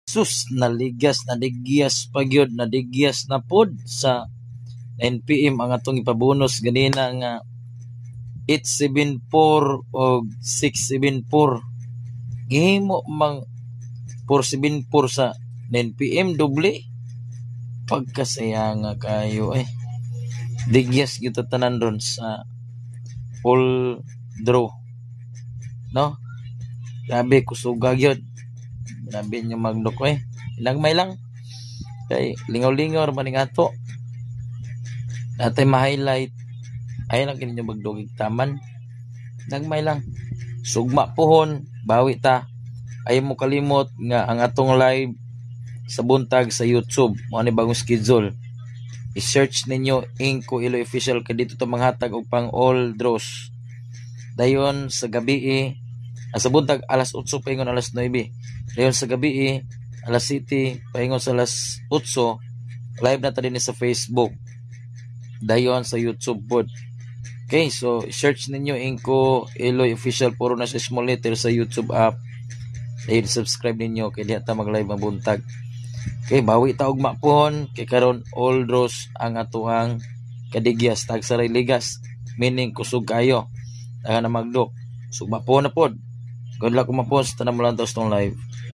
sus naligyas pagyod, nadigyas na pod sa 9 PM ang atong ipabonus ganina nga 874 o 674 gihimo mang 474 sa 9 PM doble pagkasaya nga kayo digyas gyud tanan ron sa full draw no. Grabe kusuga gyud, grabe nyo magdok ilagmay lang kay lingaw-lingaw man ning ato natay ma-highlight ay lang kinyo magdugig taman nagmay lang sugma pohon bawi ta. Ay mo kalimot nga ang atong live sa buntag sa YouTube mo ni bagong schedule, i-search ninyo Inko Iloy Official kay dito to manghatag og pang all draws dayon sa gabi sa buntag alas 8 paingon alas 9 dayon sa gabi alas 7 paingon sa alas 8 live na ta din sa Facebook dayon sa YouTube pod. Okay, so search ninyo Inko Iloy Official puro na sa small letter sa YouTube app. Dayon subscribe ninyo kay diha ta mag live ang buntag. Okay, bawi ta og mapon kay karon all draws ang atuang kadigyas tag saray ligas meaning kusog kayo taga na magdok sugma po na pod. Good luck kumapon sa tanang mulantaw sa live.